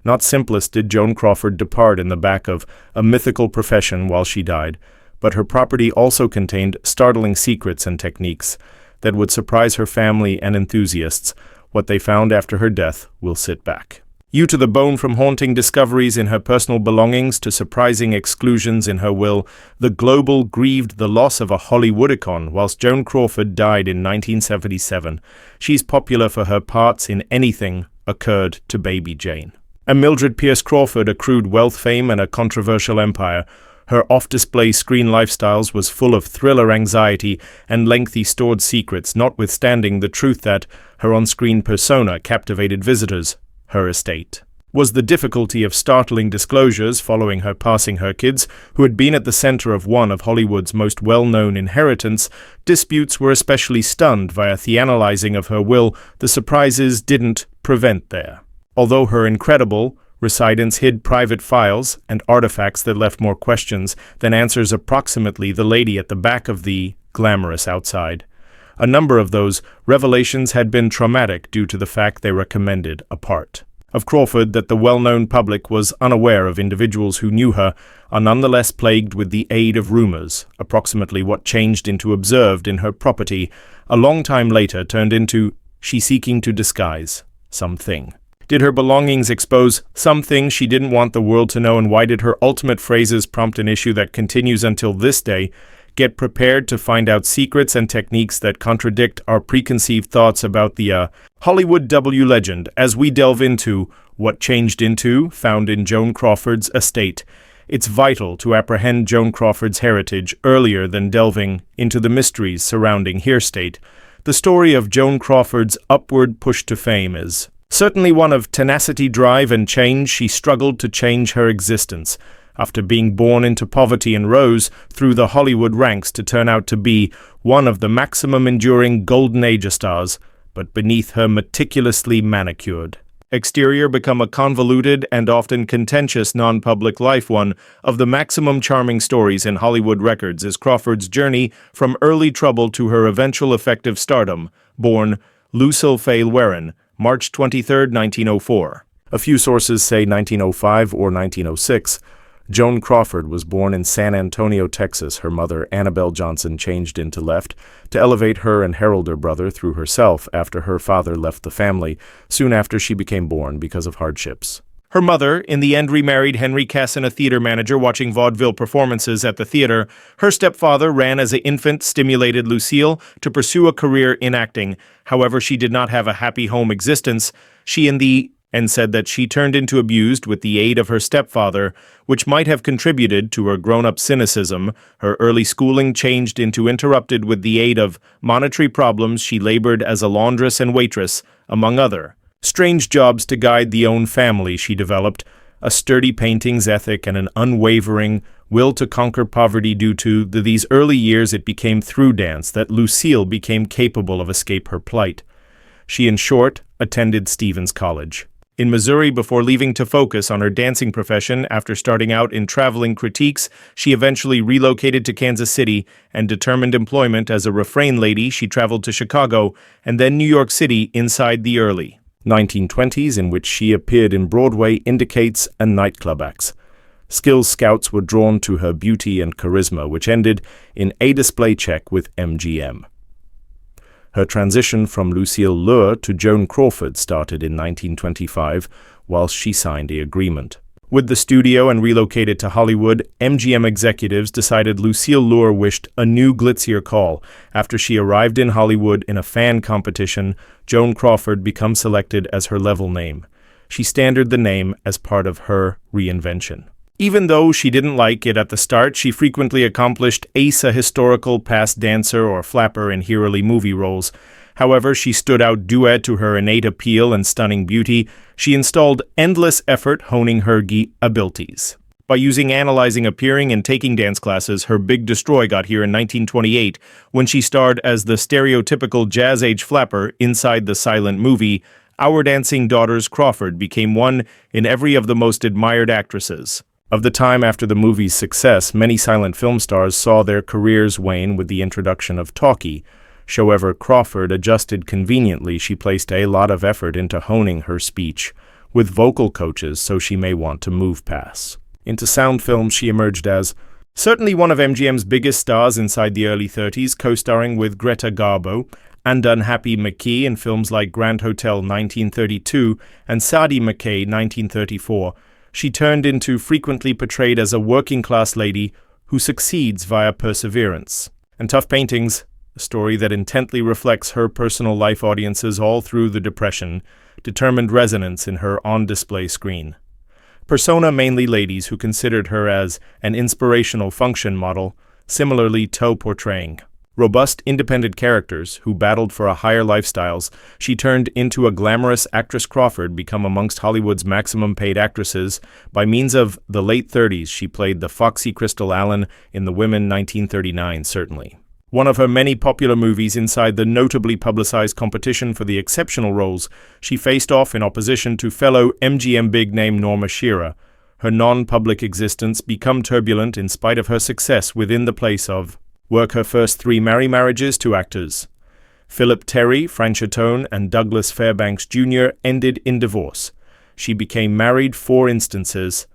Not simplest did Joan Crawford depart in the back of a mythical profession while she died, but her property also contained startling secrets and techniques that would surprise her family and enthusiasts. What they found after her death will sit back. You to the bone, from haunting discoveries in her personal belongings to surprising exclusions in her will. The Global grieved the loss of a Hollywood icon whilst Joan Crawford died in 1977. She's popular for her parts in anything occurred to Baby Jane. And Mildred Pierce Crawford accrued wealth, fame, and a controversial empire. Her off-display screen lifestyles was full of thriller anxiety and lengthy stored secrets, notwithstanding the truth that her on-screen persona captivated visitors. Her estate was the difficulty of startling disclosures following her passing. Her kids, who had been at the center of one of Hollywood's most well-known inheritance disputes, were especially stunned via the analyzing of her will. The surprises didn't prevent there. Although her incredible residence hid private files and artifacts that left more questions than answers, approximately the lady at the back of the glamorous outside. A number of those revelations had been traumatic due to the fact they recommended a part of Crawford that the well-known public was unaware of. Individuals who knew her are nonetheless plagued with the aid of rumors. Approximately what changed into observed in her property a long time later turned into she seeking to disguise something. Did her belongings expose something she didn't want the world to know? And why did her ultimate phrases prompt an issue that continues until this day? Get prepared to find out secrets and techniques that contradict our preconceived thoughts about the Hollywood W legend as we delve into what changed into found in Joan Crawford's estate. It's vital to apprehend Joan Crawford's heritage earlier than delving into the mysteries surrounding her estate. The story of Joan Crawford's upward push to fame is certainly one of tenacity, drive, and change. She struggled to change her existence after being born into poverty and rose through the Hollywood ranks to turn out to be one of the maximum enduring golden age stars, but beneath her meticulously manicured exterior become a convoluted and often contentious non-public life. One of the maximum charming stories in Hollywood records is Crawford's journey from early trouble to her eventual effective stardom. Born Lucille Fay Warren, March 23, 1904. A few sources say 1905 or 1906. Joan Crawford was born in San Antonio, Texas. Her mother, Annabelle Johnson, changed into left to elevate her and herald her brother through herself after her father left the family soon after she became born because of hardships. Her mother, in the end, remarried Henry Casson, a theater manager watching vaudeville performances at the theater. Her stepfather ran as an infant, stimulated Lucille to pursue a career in acting. However, she did not have a happy home existence. And said that she turned into abused with the aid of her stepfather, which might have contributed to her grown-up cynicism. Her early schooling changed into interrupted with the aid of monetary problems. She labored as a laundress and waitress, among other strange jobs to guide the own family. She developed a sturdy paintings ethic and an unwavering will to conquer poverty. Due to these early years, it became through dance that Lucille became capable of escape her plight. She, in short, attended Stevens College in Missouri before leaving to focus on her dancing profession. After starting out in traveling critiques, she eventually relocated to Kansas City and determined employment as a refrain lady. She traveled to Chicago and then New York City inside the early 1920s, in which she appeared in Broadway, indicates, and nightclub acts. Skills scouts were drawn to her beauty and charisma, which ended in a display check with MGM. Her transition from Lucille Lure to Joan Crawford started in 1925, whilst she signed the agreement with the studio and relocated to Hollywood. MGM executives decided Lucille Lure wished a new, glitzier call. After she arrived in Hollywood in a fan competition, Joan Crawford became selected as her level name. She standard the name as part of her reinvention. Even though she didn't like it at the start, she frequently accomplished ace a historical past dancer or flapper in early movie roles. However, she stood out due to her innate appeal and stunning beauty. She installed endless effort honing her abilities. By analyzing, appearing, and taking dance classes, her big destroy got here in 1928 when she starred as the stereotypical jazz-age flapper inside the silent movie Our Dancing Daughters. Crawford became one in every of the most admired actresses of the time. After the movie's success, many silent film stars saw their careers wane with the introduction of talkie. However, Crawford adjusted conveniently. She placed a lot of effort into honing her speech, with vocal coaches so she may want to move past. Into sound films, she emerged as certainly one of MGM's biggest stars inside the early 30s, co-starring with Greta Garbo and Unhappy McKee in films like Grand Hotel 1932 and Sadie McKay 1934. She turned into frequently portrayed as a working-class lady who succeeds via perseverance. And Tough Paintings, a story that intently reflects her personal life audiences all through the Depression, determined resonance in her on-display screen. Persona mainly ladies who considered her as an inspirational function model, similarly Toe portraying robust, independent characters who battled for a higher lifestyles. She turned into a glamorous actress. Crawford become amongst Hollywood's maximum-paid actresses. By means of the late 30s, she played the foxy Crystal Allen in The Women 1939, certainly. One of her many popular movies inside the notably publicized competition for the exceptional roles, she faced off in opposition to fellow MGM big name Norma Shearer. Her non-public existence became turbulent in spite of her success within the place of work. Her first 3 marriages to actors Philip Terry, Franchotone, and Douglas Fairbanks Jr. ended in divorce. She became married 4 instances.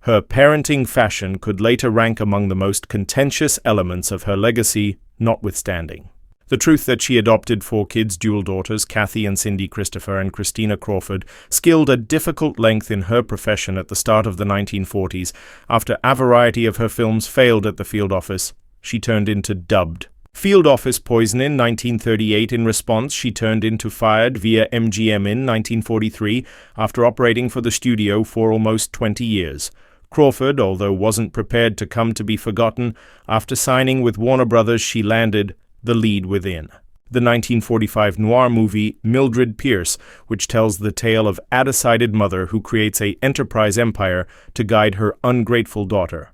Her parenting fashion could later rank among the most contentious elements of her legacy, notwithstanding the truth that she adopted 4 kids, dual daughters, Kathy and Cindy Christopher and Christina Crawford, skilled a difficult length in her profession at the start of the 1940s. After a variety of her films failed at the field office, she turned into dubbed field office poison in 1938. In response, she turned into fired via MGM in 1943 after operating for the studio for almost 20 years. Crawford, although wasn't prepared to come to be forgotten, after signing with Warner Brothers, she landed the lead within the 1945 noir movie Mildred Pierce, which tells the tale of a decided mother who creates an enterprise empire to guide her ungrateful daughter.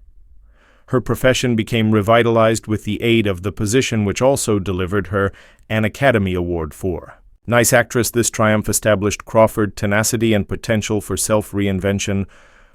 Her profession became revitalized with the aid of the position, which also delivered her an Academy Award for Nice Actress. This triumph established Crawford tenacity and potential for self-reinvention.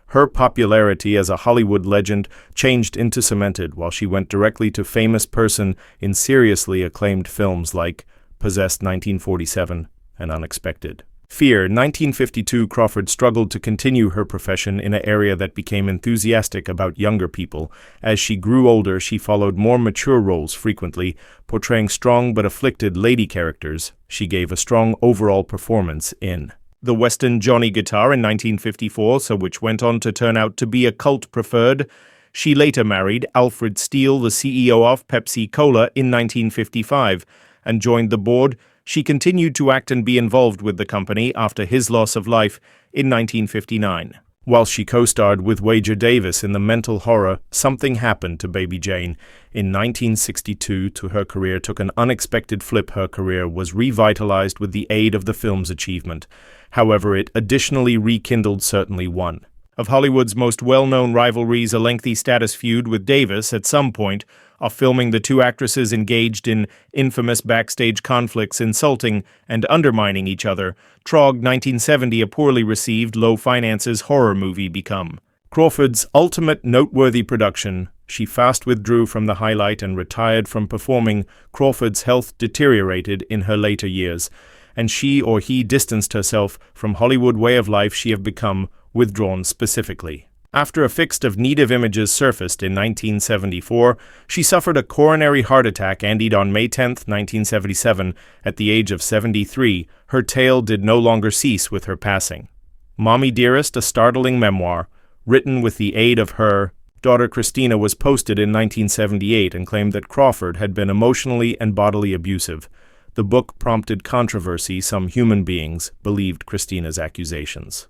Her popularity as a Hollywood legend changed into cemented while she went directly to famous person in seriously acclaimed films like Possessed 1947 and Unexpected. Fear 1952. Crawford struggled to continue her profession in an area that became enthusiastic about younger people. As she grew older, she followed more mature roles frequently, portraying strong but afflicted lady characters. She gave a strong overall performance in the Western Johnny Guitar in 1954, which went on to turn out to be a cult preferred. She later married Alfred Steele, the CEO of Pepsi Cola, in 1955, and joined the board. She continued to act and be involved with the company after his loss of life in 1959. While she co-starred with Wager Davis in the mental horror Something Happened to Baby Jane in 1962, her career took an unexpected flip. Her career was revitalized with the aid of the film's achievement. However, it additionally rekindled certainly one of Hollywood's most well-known rivalries, a lengthy status feud with Davis. At some point of filming, the 2 actresses engaged in infamous backstage conflicts, insulting and undermining each other. Trog 1970, a poorly received, low finances horror movie become Crawford's ultimate noteworthy production. She fast withdrew from the highlight and retired from performing. Crawford's health deteriorated in her later years, and she or he distanced herself from Hollywood way of life. She have become withdrawn specifically. After a fix of negative images surfaced in 1974, she suffered a coronary heart attack and died on May 10, 1977, at the age of 73. Her tale did no longer cease with her passing. Mommy Dearest, a startling memoir, written with the aid of her daughter Christina, was posted in 1978 and claimed that Crawford had been emotionally and bodily abusive. The book prompted controversy. Some human beings believed Christina's accusations,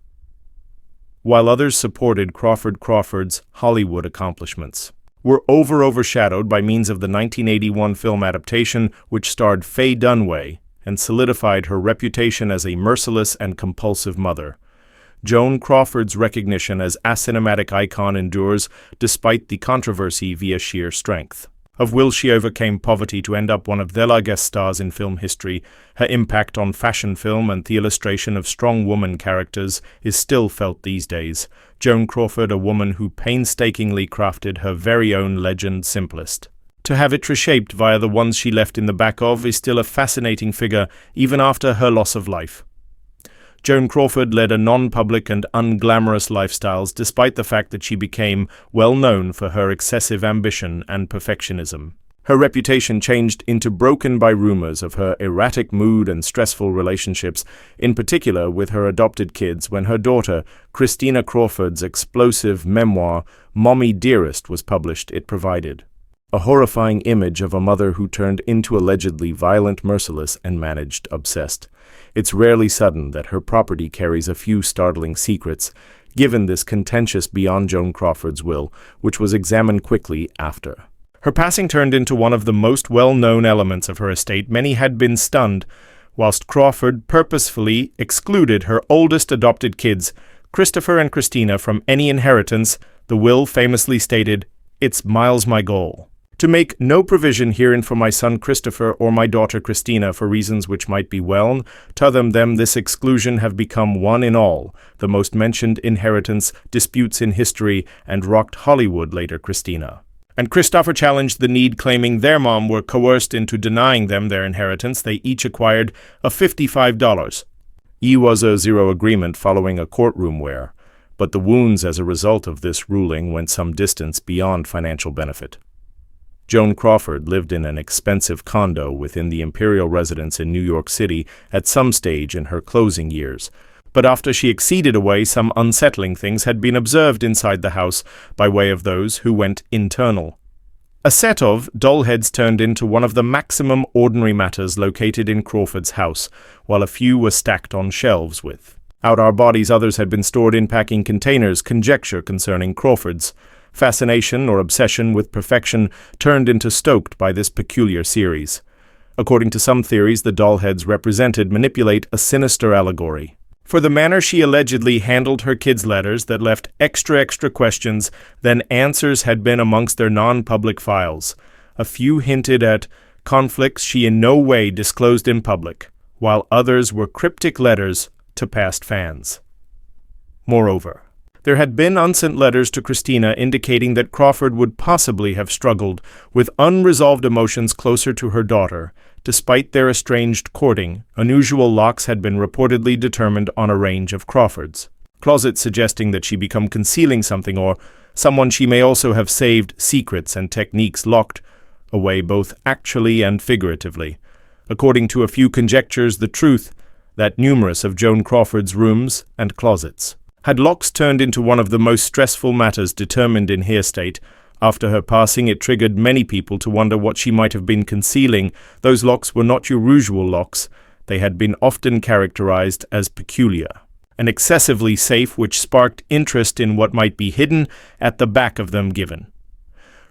while others supported Crawford's Hollywood accomplishments were overshadowed by means of the 1981 film adaptation, which starred Faye Dunaway and solidified her reputation as a merciless and compulsive mother. Joan Crawford's recognition as a cinematic icon endures despite the controversy via sheer strength of will. She overcame poverty to end up one of the largest stars in film history. Her impact on fashion film and the illustration of strong woman characters is still felt these days. Joan Crawford, a woman who painstakingly crafted her very own legend simplest. To have it reshaped via the ones she left in the back of, is still a fascinating figure even after her loss of life. Joan Crawford led a non-public and unglamorous lifestyles despite the fact that she became well known for her excessive ambition and perfectionism. Her reputation changed into broken by rumors of her erratic mood and stressful relationships, in particular with her adopted kids, when her daughter, Christina Crawford's explosive memoir, Mommy Dearest, was published. It provided a horrifying image of a mother who turned into allegedly violent, merciless, and managed obsessed. It's rarely sudden that her property carries a few startling secrets, given this contentious beyond Joan Crawford's will, which was examined quickly after. Her passing turned into one of the most well-known elements of her estate. Many had been stunned, whilst Crawford purposefully excluded her oldest adopted kids, Christopher and Christina, from any inheritance. The will famously stated, "It's Miles my goal. To make no provision herein for my son Christopher or my daughter Christina for reasons which might be well, to them this exclusion have become one in all, the most mentioned inheritance, disputes in history, and rocked Hollywood later Christina." And Christopher challenged the need, claiming their mom were coerced into denying them their inheritance. They each acquired a $55. It was a zero agreement following a courtroom where, but the wounds as a result of this ruling went some distance beyond financial benefit. Joan Crawford lived in an expensive condo within the imperial residence in New York City at some stage in her closing years. But after she exceeded away, some unsettling things had been observed inside the house by way of those who went internal. A set of doll heads turned into one of the maximum ordinary matters located in Crawford's house, while a few were stacked on shelves with out our bodies. Others had been stored in packing containers. Conjecture concerning Crawford's fascination or obsession with perfection turned into stoked by this peculiar series. According to some theories, the doll heads manipulate a sinister allegory for the manner she allegedly handled her kids' letters that left extra questions than answers had been amongst their non-public files. A few hinted at conflicts she in no way disclosed in public, while others were cryptic letters to past fans. Moreover, there had been unsent letters to Christina indicating that Crawford would possibly have struggled with unresolved emotions closer to her daughter. Despite their estranged courting, unusual locks had been reportedly determined on a range of Crawford's closets, suggesting that she become concealing something or someone. She may also have saved secrets and techniques locked away both actually and figuratively. According to a few conjectures, the truth that numerous of Joan Crawford's rooms and closets had locks turned into one of the most stressful matters determined in her estate. After her passing, it triggered many people to wonder what she might have been concealing. Those locks were not your usual locks. They had been often characterized as peculiar and excessively safe, which sparked interest in what might be hidden at the back of them given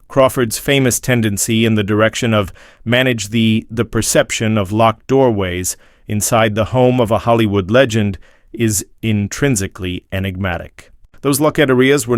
Crawford's famous tendency in the direction of manage the perception of locked doorways inside the home of a Hollywood legend is intrinsically enigmatic. Those locked areas were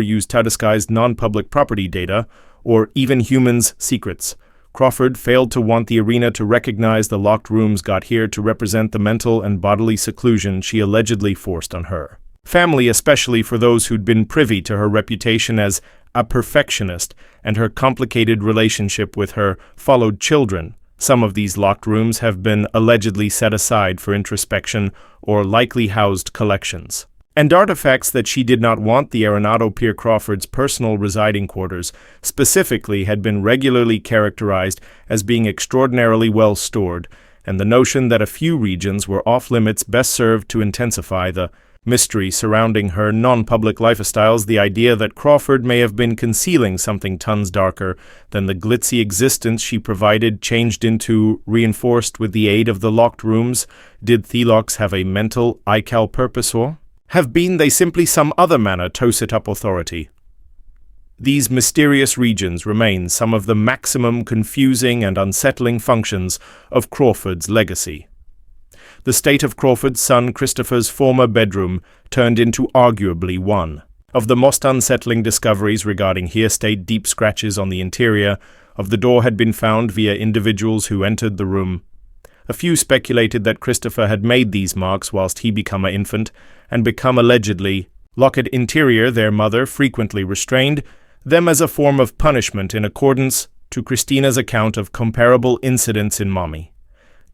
used to disguise non-public property data or even humans' secrets. Crawford failed to want the arena to recognize the locked rooms got here to represent the mental and bodily seclusion she allegedly forced on her family, especially for those who'd been privy to her reputation as a perfectionist and her complicated relationship with her followed children. Some of these locked rooms have been allegedly set aside for introspection or likely housed collections and artifacts that she did not want. The Arenado Pier Crawford's personal residing quarters specifically had been regularly characterized as being extraordinarily well stored, and the notion that a few regions were off-limits best served to intensify the mystery surrounding her non-public lifestyles. The idea that Crawford may have been concealing something tons darker than the glitzy existence she provided changed into reinforced with the aid of the locked rooms. Did the locks have a mental ical purpose, or have been they simply some other manner to set up authority? These mysterious regions remain some of the maximum confusing and unsettling functions of Crawford's legacy. The state of Crawford's son Christopher's former bedroom turned into arguably one of the most unsettling discoveries regarding her estate. Deep scratches on the interior of the door had been found via individuals who entered the room. A few speculated that Christopher had made these marks whilst he became an infant and become allegedly locked interior. Their mother frequently restrained them as a form of punishment in accordance to Christina's account of comparable incidents in Mommy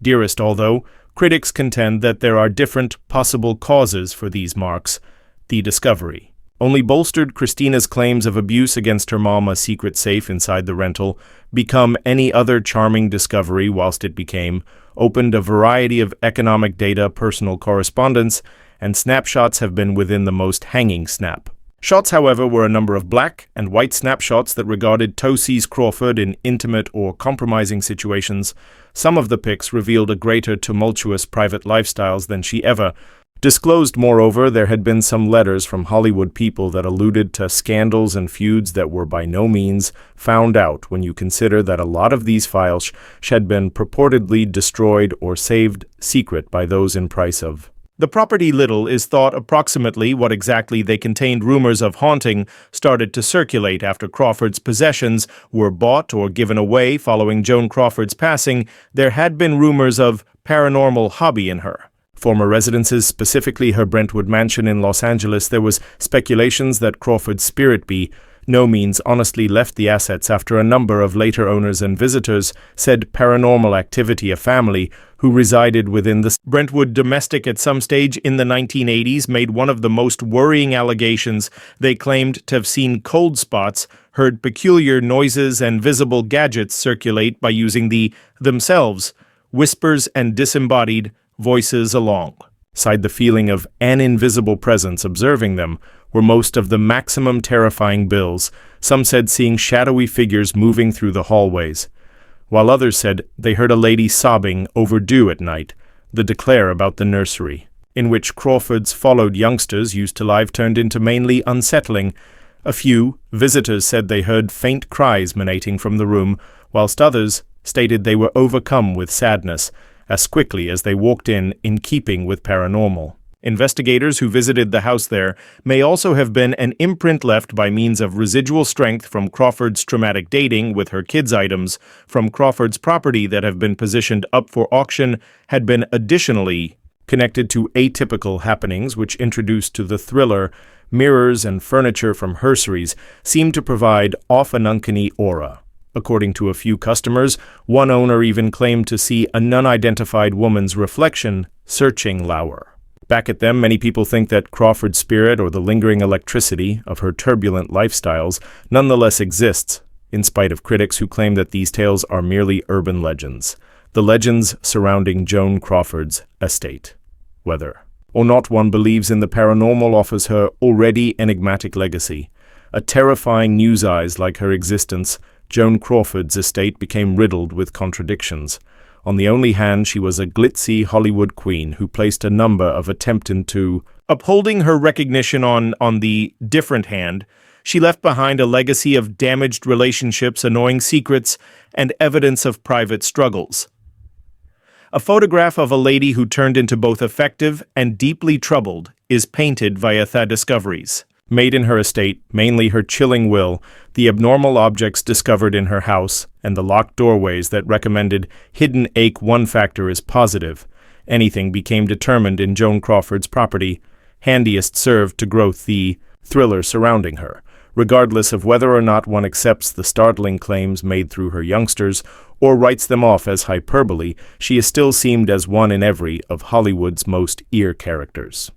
Dearest. Although Critics contend that there are different possible causes for these marks. The discovery only bolstered Christina's claims of abuse against her mom, a secret safe inside the rental, become any other charming discovery whilst it became, opened a variety of economic data, personal correspondence, and snapshots have been within the most hanging snap. Shots, however, were a number of black and white snapshots that regarded Tosis Crawford in intimate or compromising situations. Some of the pics revealed a greater tumultuous private lifestyles than she ever disclosed. Moreover, there had been some letters from Hollywood people that alluded to scandals and feuds that were by no means found out when you consider that a lot of these files had been purportedly destroyed or saved secret by those in price of the property. Little is thought approximately what exactly they contained. Rumors of haunting started to circulate after Crawford's possessions were bought or given away following Joan Crawford's passing. There had been rumors of paranormal hobby in her former residences, specifically her Brentwood mansion in Los Angeles. There was speculations that Crawford's spirit be no means honestly left the assets after a number of later owners and visitors said paranormal activity. A family who resided within the Brentwood domestic at some stage in the 1980s made one of the most worrying allegations. They claimed to have seen cold spots, heard peculiar noises, and visible gadgets circulate by using themselves, whispers and disembodied voices alongside the feeling of an invisible presence observing them were most of the maximum terrifying bills. Some said seeing shadowy figures moving through the hallways, while others said they heard a lady sobbing overdue at night. The declare about the nursery, in which Crawford's followed youngsters used to live, turned into mainly unsettling. A few visitors said they heard faint cries emanating from the room, whilst others stated they were overcome with sadness as quickly as they walked in keeping with paranormal. Investigators who visited the house there may also have been an imprint left by means of residual strength from Crawford's traumatic dating with her kids' items from Crawford's property that have been positioned up for auction had been additionally connected to atypical happenings which introduced to the thriller. Mirrors and furniture from hersaries seemed to provide off an uncanny aura. According to a few customers, one owner even claimed to see an unidentified woman's reflection searching lower back at them. Many people think that Crawford's spirit, or the lingering electricity of her turbulent lifestyles, nonetheless exists, in spite of critics who claim that these tales are merely urban legends. The legends surrounding Joan Crawford's estate. Whether or not one believes in the paranormal offers her already enigmatic legacy. A terrifying news eyes like her existence, Joan Crawford's estate became riddled with contradictions. On the only hand, she was a glitzy Hollywood queen who placed a number of attempts into upholding her recognition. On the different hand, she left behind a legacy of damaged relationships, annoying secrets, and evidence of private struggles. A photograph of a lady who turned into both effective and deeply troubled is painted via the discoveries made in her estate, mainly her chilling will, the abnormal objects discovered in her house, and the locked doorways that recommended hidden ache. One factor is positive. Anything became determined in Joan Crawford's property, handiest served to grow the thriller surrounding her. Regardless of whether or not one accepts the startling claims made through her youngsters or writes them off as hyperbole, she is still seemed as one in every of Hollywood's most eerie characters.